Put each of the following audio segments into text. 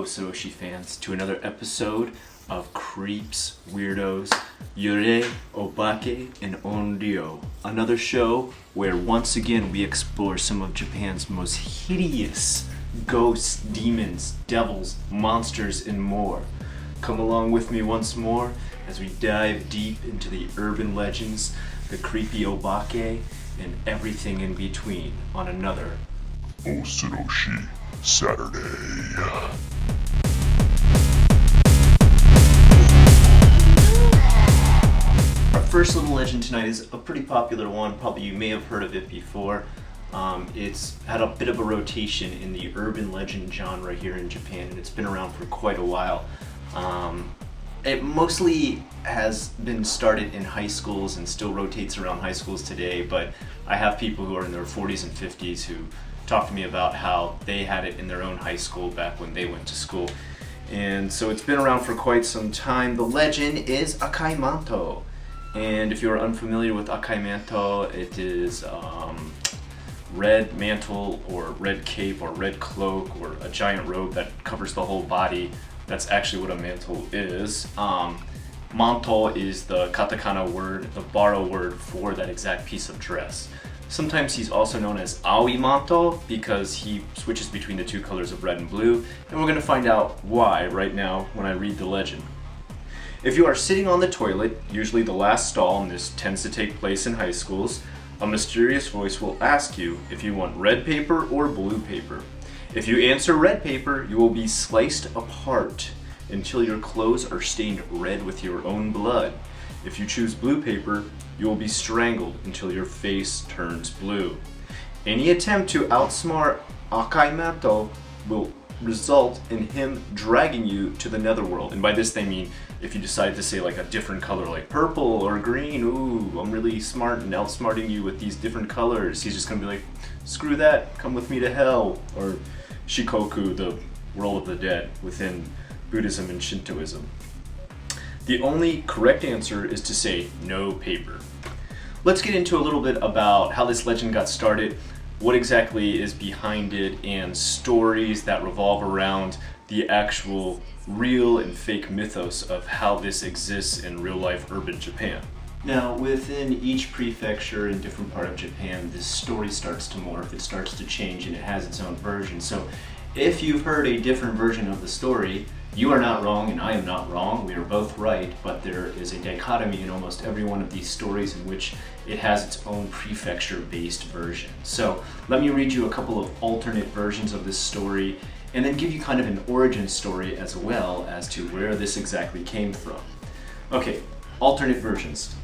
Osoroshi fans, to another episode of Creeps, Weirdos, Yurei, Obake, and Onryo. Another show where once again we explore some of Japan's most hideous ghosts, demons, devils, monsters, and more. Come along with me once more as we dive deep into the urban legends, the creepy Obake, and everything in between on another Osoroshi Saturday. Our first little legend tonight is a pretty popular one. Probably you may have heard of it before. It's had a bit of a rotation in the urban legend genre here in Japan, and it's been around for quite a while. It mostly has been started in high schools and still rotates around high schools today, but I have people who are in their 40s and 50s who talk to me about how they had it in their own high school back when they went to school. And so it's been around for quite some time. The legend is Akai Manto. And if you're unfamiliar with Akai Manto, it is red mantle or red cape or red cloak or a giant robe that covers the whole body. That's actually what a mantle is. Manto is the katakana word, the borrow word for that exact piece of dress. Sometimes he's also known as Aoi Manto because he switches between the two colors of red and blue, and we're going to find out why right now when I read the legend. If you are sitting on the toilet, usually the last stall, and this tends to take place in high schools, a mysterious voice will ask you if you want red paper or blue paper. If you answer red paper, you will be sliced apart until your clothes are stained red with your own blood. If you choose blue paper, you will be strangled until your face turns blue. Any attempt to outsmart Akai Manto will result in him dragging you to the netherworld. And by this they mean if you decide to say like a different color like purple or green, ooh, I'm really smart and outsmarting you with these different colors. He's just gonna be like, screw that, come with me to hell. Or Shikoku, the world of the dead within Buddhism and Shintoism. The only correct answer is to say no paper. Let's get into a little bit about how this legend got started, what exactly is behind it, and stories that revolve around the actual real and fake mythos of how this exists in real life urban Japan. Now, within each prefecture in different part of Japan, this story starts to morph, it starts to change, and it has its own version. So if you've heard a different version of the story, you are not wrong and I am not wrong. We are both right, but there is a dichotomy in almost every one of these stories in which it has its own prefecture-based version. So let me read you a couple of alternate versions of this story and then give you kind of an origin story as well as to where this exactly came from. Okay, alternate versions.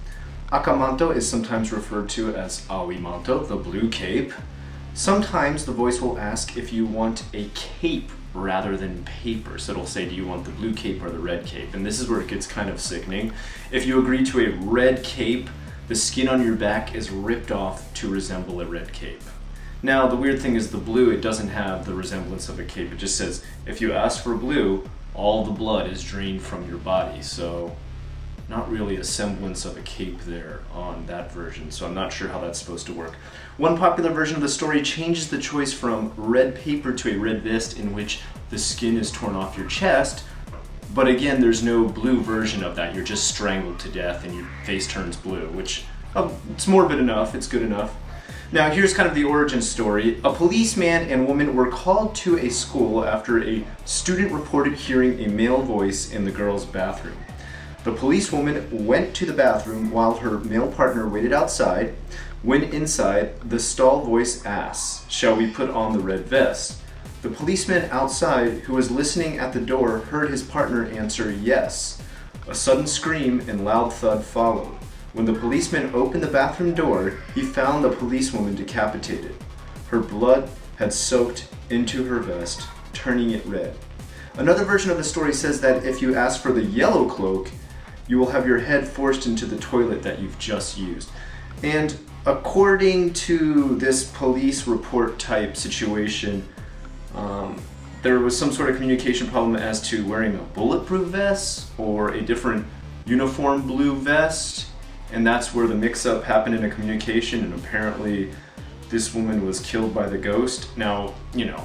Akamanto is sometimes referred to as Aoi Manto, the blue cape. Sometimes the voice will ask if you want a cape rather than paper. So it'll say, do you want the blue cape or the red cape? And this is where it gets kind of sickening. If you agree to a red cape, the skin on your back is ripped off to resemble a red cape. Now, the weird thing is the blue, it doesn't have the resemblance of a cape. It just says, if you ask for blue, all the blood is drained from your body. So not really a semblance of a cape there on that version, so I'm not sure how that's supposed to work. One popular version of the story changes the choice from red paper to a red vest in which the skin is torn off your chest, but again, there's no blue version of that. You're just strangled to death and your face turns blue, which, it's morbid enough, it's good enough. Now here's kind of the origin story. A policeman and woman were called to a school after a student reported hearing a male voice in the girls' bathroom. The policewoman went to the bathroom while her male partner waited outside. When inside, the stall voice asks, "Shall we put on the red vest?" The policeman outside, who was listening at the door, heard his partner answer yes. A sudden scream and loud thud followed. When the policeman opened the bathroom door, he found the policewoman decapitated. Her blood had soaked into her vest, turning it red. Another version of the story says that if you ask for the yellow cloak, you will have your head forced into the toilet that you've just used. And according to this police report type situation, there was some sort of communication problem as to wearing a bulletproof vest or a different uniform blue vest, and that's where the mix-up happened in a communication, and apparently this woman was killed by the ghost. Now, you know,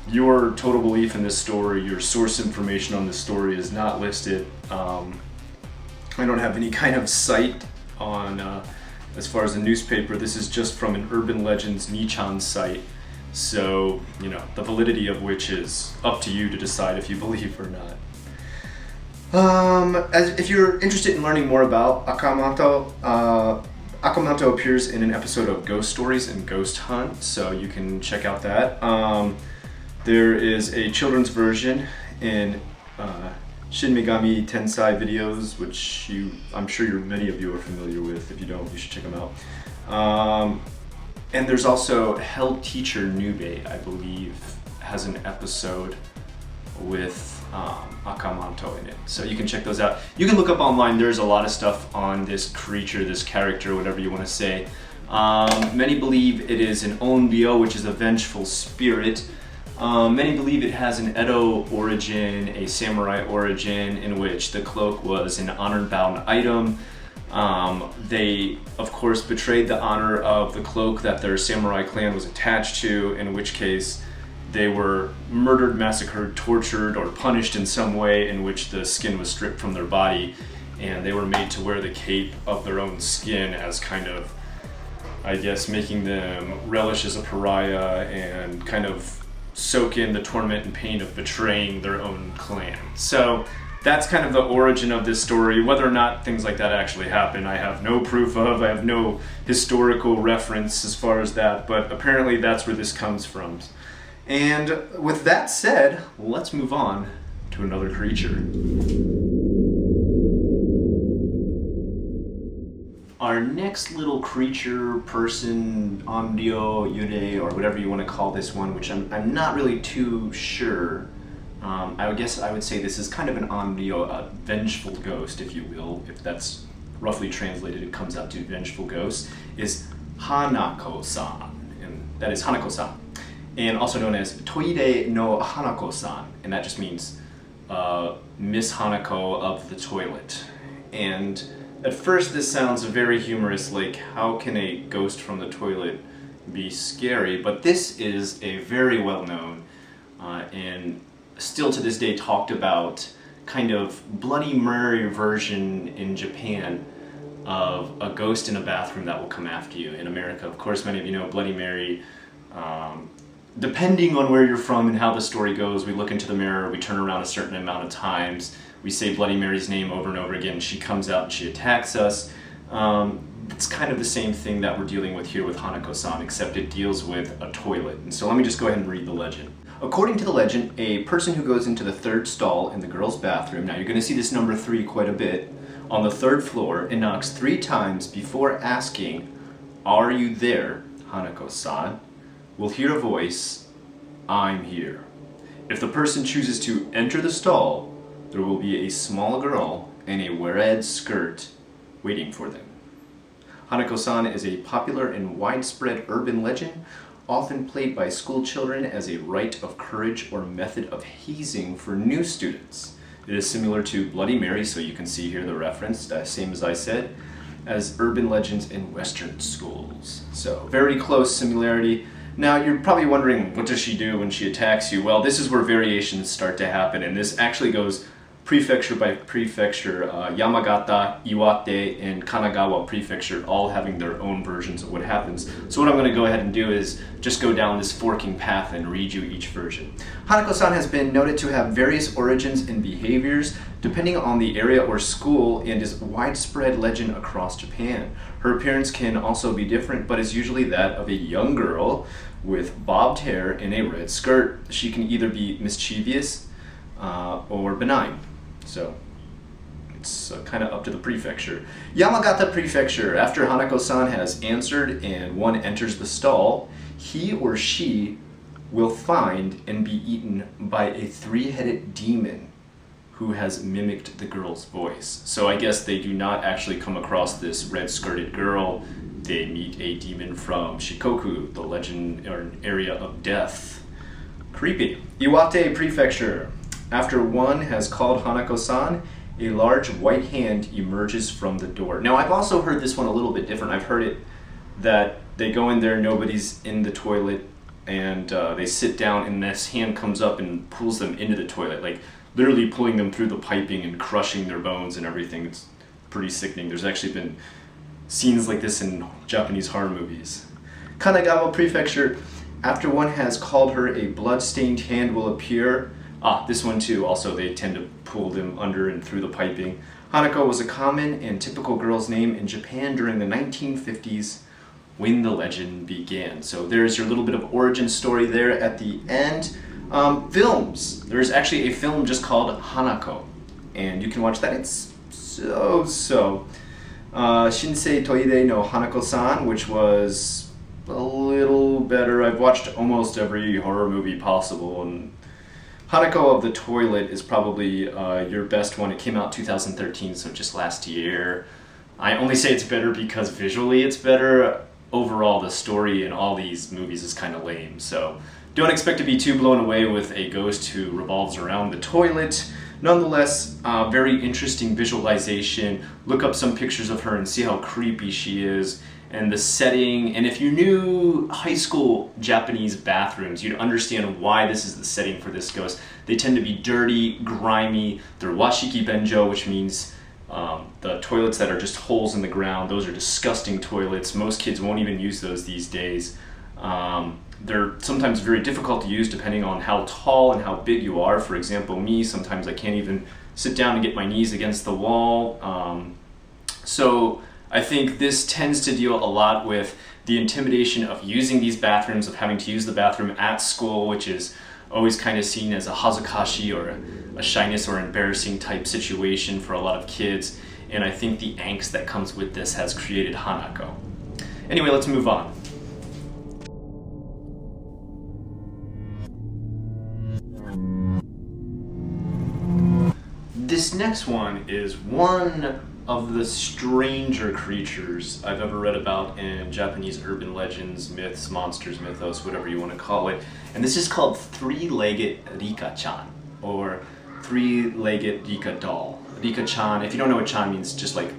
your total belief in this story, your source information on this story is not listed. I don't have any kind of site on as far as a newspaper. This is just from an Urban Legends Nichan site. So, the validity of which is up to you to decide if you believe or not. If you're interested in learning more about Akamoto, Akamoto appears in an episode of Ghost Stories and Ghost Hunt, so you can check out that. There is a children's version in Shin Megami Tensei videos, which I'm sure many of you are familiar with. If you don't, you should check them out. And there's also Hell Teacher Nube, I believe, has an episode with Akamoto in it. So you can check those out. You can look up online. There's a lot of stuff on this creature, this character, whatever you want to say. Many believe it is an Onryo, which is a vengeful spirit. Many believe it has an Edo origin, a samurai origin, in which the cloak was an honor-bound item. They, of course, betrayed the honor of the cloak that their samurai clan was attached to, in which case they were murdered, massacred, tortured, or punished in some way in which the skin was stripped from their body, and they were made to wear the cape of their own skin as kind of, I guess, making them relish as a pariah and kind of soak in the torment and pain of betraying their own clan. So that's kind of the origin of this story. Whether or not things like that actually happen, I have no proof of. I have no historical reference as far as that, but apparently that's where this comes from. And with that said, let's move on to another creature. Our next little creature, person, Onryo, Yurei, or whatever you want to call this one, which I'm not really too sure. I guess I would say this is kind of an Onryo, a vengeful ghost, if you will. If that's roughly translated, it comes out to vengeful ghost, is Hanako-san, and that is Hanako-san, and also known as Toire no Hanako-san, and that just means Miss Hanako of the toilet. And at first this sounds very humorous, like how can a ghost from the toilet be scary? But this is a very well-known and still to this day talked about kind of Bloody Mary version in Japan of a ghost in a bathroom that will come after you. In America, of course, many of you know Bloody Mary. Depending on where you're from and how the story goes, we look into the mirror, we turn around a certain amount of times, we say Bloody Mary's name over and over again, she comes out and she attacks us. It's kind of the same thing that we're dealing with here with Hanako-san, except it deals with a toilet. And so let me just go ahead and read the legend. According to the legend, a person who goes into the third stall in the girls' bathroom, now you're going to see this number 3 quite a bit, on the 3rd floor, and knocks 3 times before asking, "Are you there, Hanako-san?" will hear a voice, "I'm here." If the person chooses to enter the stall, there will be a small girl in a red skirt waiting for them. Hanako-san is a popular and widespread urban legend, often played by school children as a rite of courage or method of hazing for new students. It is similar to Bloody Mary, so you can see here the reference, same as I said, as urban legends in Western schools. So very close similarity. Now you're probably wondering, what does she do when she attacks you? Well, this is where variations start to happen, and this actually goes prefecture by prefecture, Yamagata, Iwate, and Kanagawa prefecture all having their own versions of what happens. So what I'm going to go ahead and do is just go down this forking path and read you each version. Hanako-san has been noted to have various origins and behaviors depending on the area or school, and is widespread legend across Japan. Her appearance can also be different, but is usually that of a young girl with bobbed hair in a red skirt. She can either be mischievous or benign. So it's kind of up to the prefecture. Yamagata Prefecture. After Hanako-san has answered and one enters the stall, he or she will find and be eaten by a 3-headed demon who has mimicked the girl's voice. So I guess they do not actually come across this red-skirted girl. They meet a demon from Shikoku, the legend or area of death. Creepy. Iwate Prefecture. After one has called Hanako-san, a large white hand emerges from the door. Now, I've also heard this one a little bit different. I've heard it that they go in there, nobody's in the toilet, and they sit down, and this hand comes up and pulls them into the toilet, like literally pulling them through the piping and crushing their bones and everything. It's pretty sickening. There's actually been scenes like this in Japanese horror movies. Kanagawa Prefecture, after one has called her, a blood-stained hand will appear. This one too, also they tend to pull them under and through the piping. Hanako was a common and typical girl's name in Japan during the 1950s when the legend began. So there's your little bit of origin story there at the end. Films. There's actually a film just called Hanako, and you can watch that. It's so. Shinsei Toire no Hanako-san, which was a little better. I've watched almost every horror movie possible, and Hanako of the Toilet is probably your best one. It came out 2013, so just last year. I only say it's better because visually it's better. Overall, the story in all these movies is kind of lame, so don't expect to be too blown away with a ghost who revolves around the toilet. Nonetheless, very interesting visualization. Look up some pictures of her and see how creepy she is, and the setting. And if you knew high school Japanese bathrooms, you'd understand why this is the setting for this ghost. They tend to be dirty, grimy. They're washiki benjo, which means the toilets that are just holes in the ground. Those are disgusting toilets. Most kids won't even use those these days. They're sometimes very difficult to use depending on how tall and how big you are. For example, me, sometimes I can't even sit down and get my knees against the wall. So I think this tends to deal a lot with the intimidation of using these bathrooms, of having to use the bathroom at school, which is always kind of seen as a hazukashi or a shyness or embarrassing type situation for a lot of kids. And I think the angst that comes with this has created Hanako. Anyway, let's move on. This next one is one of the stranger creatures I've ever read about in Japanese urban legends, myths, monsters, mythos, whatever you want to call it. And this is called three-legged Rika-chan, or three-legged Rika doll. Rika-chan, if you don't know what chan means, just like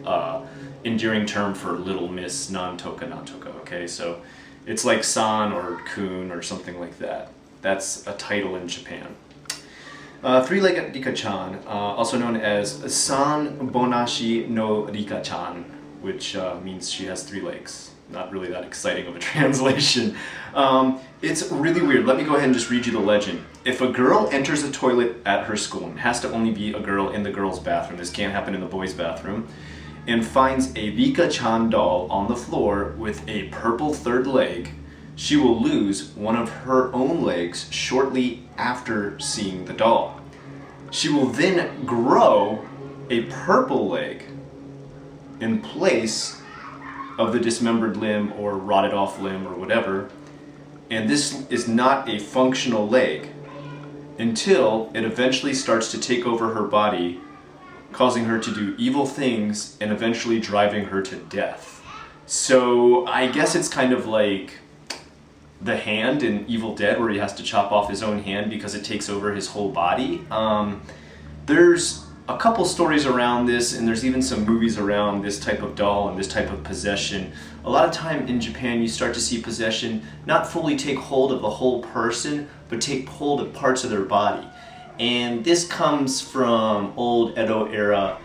endearing term for little miss nantoka nantoka, okay? So it's like san or kun or something like that. That's a title in Japan. Three-legged Rika-chan, also known as San Bonashi no Rika-chan, which means she has 3 legs. Not really that exciting of a translation. It's really weird. Let me go ahead and just read you the legend. If a girl enters a toilet at her school, it has to only be a girl in the girl's bathroom, this can't happen in the boys' bathroom, and finds a Rika-chan doll on the floor with a purple 3rd leg, she will lose one of her own legs shortly after seeing the doll. She will then grow a purple leg in place of the dismembered limb or rotted off limb or whatever, and this is not a functional leg until it eventually starts to take over her body, causing her to do evil things and eventually driving her to death. So I guess it's kind of like the Hand in Evil Dead, where he has to chop off his own hand because it takes over his whole body. There's a couple stories around this, and there's even some movies around this type of doll and this type of possession. A lot of time in Japan you start to see possession not fully take hold of the whole person, but take hold of parts of their body. And this comes from old Edo era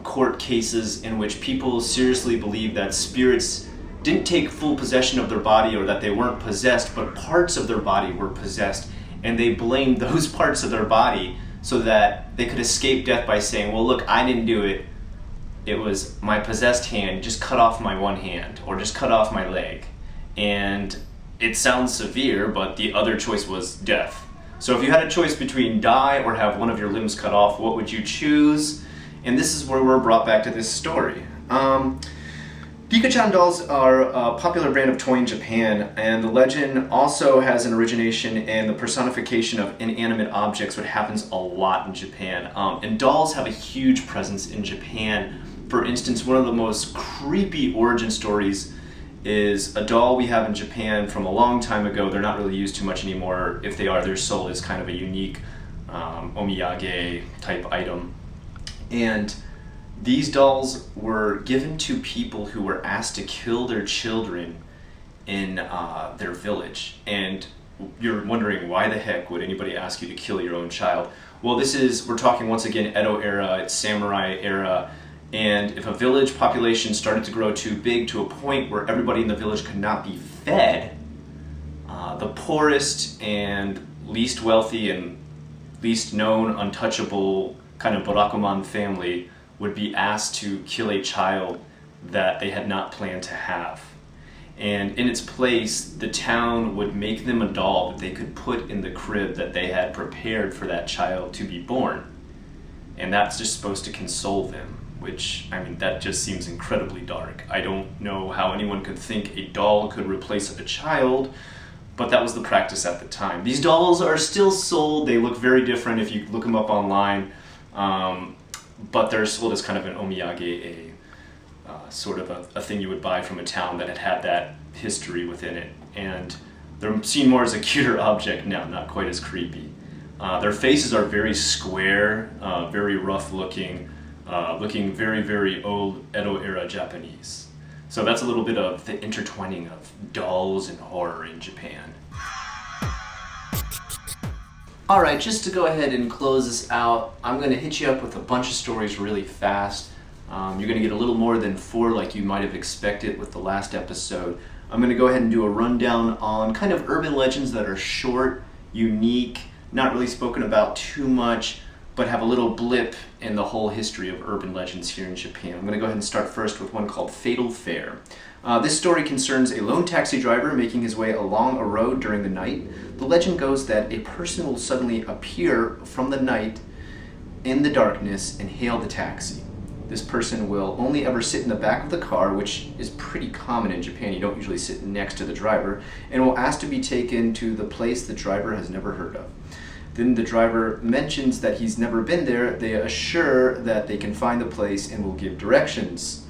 court cases in which people seriously believe that spirits didn't take full possession of their body, or that they weren't possessed, but parts of their body were possessed, and they blamed those parts of their body so that they could escape death by saying, well, look, I didn't do it, it was my possessed hand, just cut off my one hand, or just cut off my leg. And it sounds severe, but the other choice was death. So if you had a choice between die or have one of your limbs cut off, what would you choose? And this is where we're brought back to this story. Rika-chan dolls are a popular brand of toy in Japan, and the legend also has an origination in the personification of inanimate objects, which happens a lot in Japan. And dolls have a huge presence in Japan. For instance, one of the most creepy origin stories is a doll we have in Japan from a long time ago. They're not really used too much anymore. If they are, they're sold as kind of a unique omiyage type item. And these dolls were given to people who were asked to kill their children in their village. And you're wondering, why the heck would anybody ask you to kill your own child? Well, we're talking once again Edo era, it's samurai era, and if a village population started to grow too big to a point where everybody in the village could not be fed, the poorest and least wealthy and least known, untouchable kind of Barakuman family would be asked to kill a child that they had not planned to have. And in its place, the town would make them a doll that they could put in the crib that they had prepared for that child to be born. And that's just supposed to console them, which, I mean, that just seems incredibly dark. I don't know how anyone could think a doll could replace a child, but that was the practice at the time. These dolls are still sold. They look very different if you look them up online, but they're sold as kind of an omiyage, sort of a thing you would buy from a town that had that history within it. And they're seen more as a cuter object now, not quite as creepy. Their faces are very square, very rough looking, looking very, very old Edo era Japanese. So that's a little bit of the intertwining of dolls and horror in Japan. Alright, just to go ahead and close this out, I'm going to hit you up with a bunch of stories really fast. You're going to get a little more than 4 like you might have expected with the last episode. I'm going to go ahead and do a rundown on kind of urban legends that are short, unique, not really spoken about too much, but have a little blip in the whole history of urban legends here in Japan. I'm going to go ahead and start first with one called Fatal Fair. This story concerns a lone taxi driver making his way along a road during the night. The legend goes that a person will suddenly appear from the night in the darkness and hail the taxi. This person will only ever sit in the back of the car, which is pretty common in Japan. You don't usually sit next to the driver, and will ask to be taken to the place the driver has never heard of. Then the driver mentions that he's never been there. They assure that they can find the place and will give directions.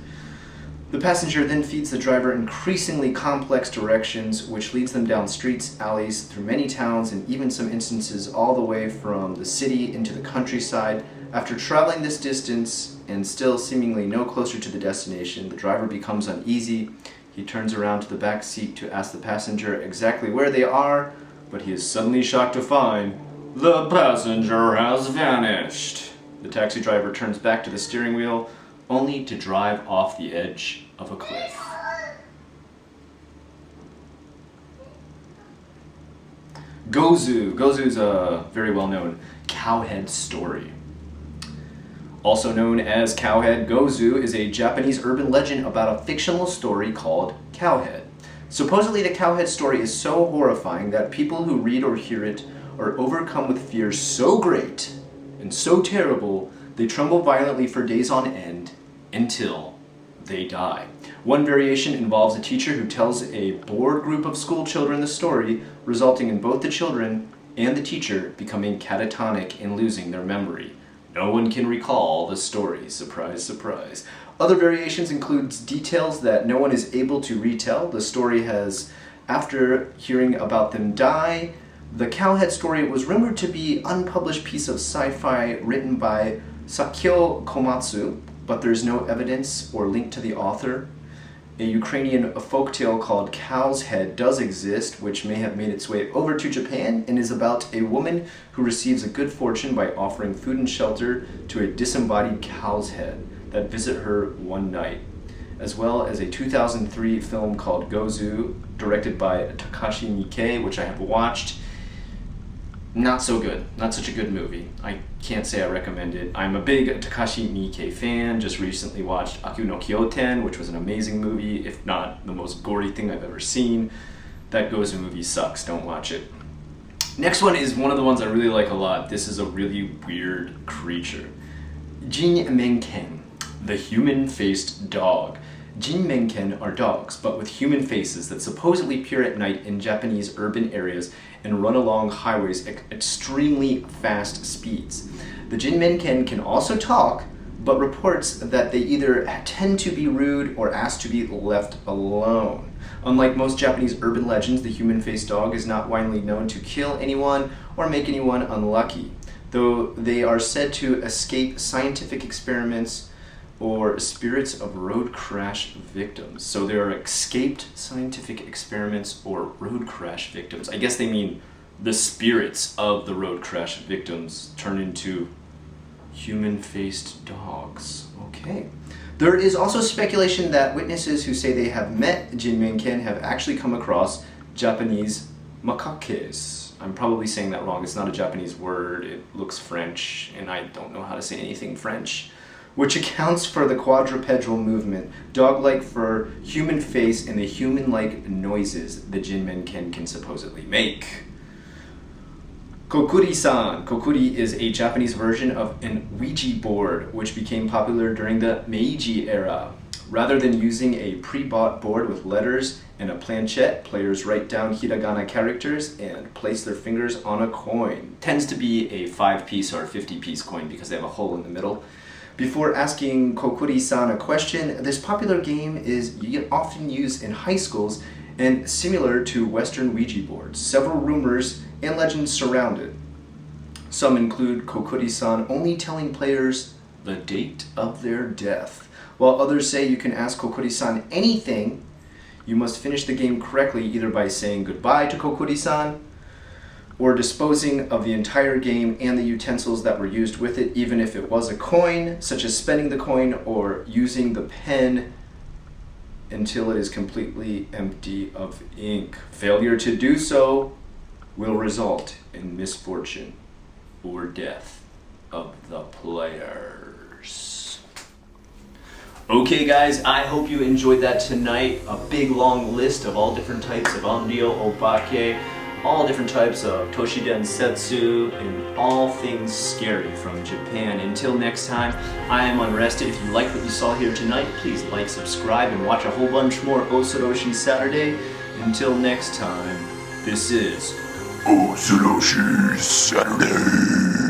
The passenger then feeds the driver increasingly complex directions, which leads them down streets, alleys, through many towns, and even some instances all the way from the city into the countryside. After traveling this distance and still seemingly no closer to the destination, the driver becomes uneasy. He turns around to the back seat to ask the passenger exactly where they are, but he is suddenly shocked to find the passenger has vanished. The taxi driver turns back to the steering wheel, only to drive off the edge of a cliff. Gozu. Gozu is a very well-known cowhead story. Also known as Cowhead, Gozu is a Japanese urban legend about a fictional story called Cowhead. Supposedly, the Cowhead story is so horrifying that people who read or hear it are overcome with fear so great and so terrible they tremble violently for days on end until they die. One variation involves a teacher who tells a bored group of school children the story, resulting in both the children and the teacher becoming catatonic and losing their memory. No one can recall the story. Surprise, surprise. Other variations include details that no one is able to retell. The story has, after hearing about them die, the Cowhead story was rumored to be an unpublished piece of sci-fi written by Sakyo Komatsu, but there's no evidence or link to the author. A Ukrainian folktale called Cow's Head does exist, which may have made its way over to Japan and is about a woman who receives a good fortune by offering food and shelter to a disembodied cow's head that visit her one night, as well as a 2003 film called Gozu, directed by Takashi Miike, which I have watched. Not so good. Not such a good movie. I can't say I recommend it. I'm a big Takashi Miike fan. Just recently watched Aku no Kyoten, which was an amazing movie, if not the most gory thing I've ever seen. That Gozu movie sucks. Don't watch it. Next one is one of the ones I really like a lot. This is a really weird creature. Jinmenken, the human-faced dog. Jinmenken are dogs, but with human faces that supposedly appear at night in Japanese urban areas and run along highways at extremely fast speeds. The Jinmenken can also talk, but reports that they either tend to be rude or ask to be left alone. Unlike most Japanese urban legends, the human-faced dog is not widely known to kill anyone or make anyone unlucky. Though they are said to escape scientific experiments, or spirits of road crash victims. So there are escaped scientific experiments or road crash victims. I guess they mean the spirits of the road crash victims turn into human-faced dogs. Okay. There is also speculation that witnesses who say they have met Jinmenken have actually come across Japanese makakes. I'm probably saying that wrong. It's not a Japanese word. It looks French, and I don't know how to say anything French. Which accounts for the quadrupedal movement, dog-like fur, human face, and the human-like noises the Jinmenken can supposedly make. Kokuri-san. Kokuri is a Japanese version of an Ouija board, which became popular during the Meiji era. Rather than using a pre-bought board with letters and a planchette, players write down hiragana characters and place their fingers on a coin. Tends to be a 5-piece or 50-piece coin because they have a hole in the middle. Before asking Kokuri-san a question, this popular game is often used in high schools and similar to Western Ouija boards. Several rumors and legends surround it. Some include Kokuri-san only telling players the date of their death, while others say you can ask Kokuri-san anything. You must finish the game correctly either by saying goodbye to Kokuri-san or disposing of the entire game and the utensils that were used with it, even if it was a coin, such as spending the coin or using the pen until it is completely empty of ink. Failure to do so will result in misfortune or death of the players. Okay guys, I hope you enjoyed that tonight. A big long list of all different types of Onryo, Obake, all different types of Toshiden Setsu, and all things scary from Japan. Until next time, I am Unrested. If you liked what you saw here tonight, please like, subscribe, and watch a whole bunch more Osoroshi Saturday. Until next time, this is Osoroshi Saturday.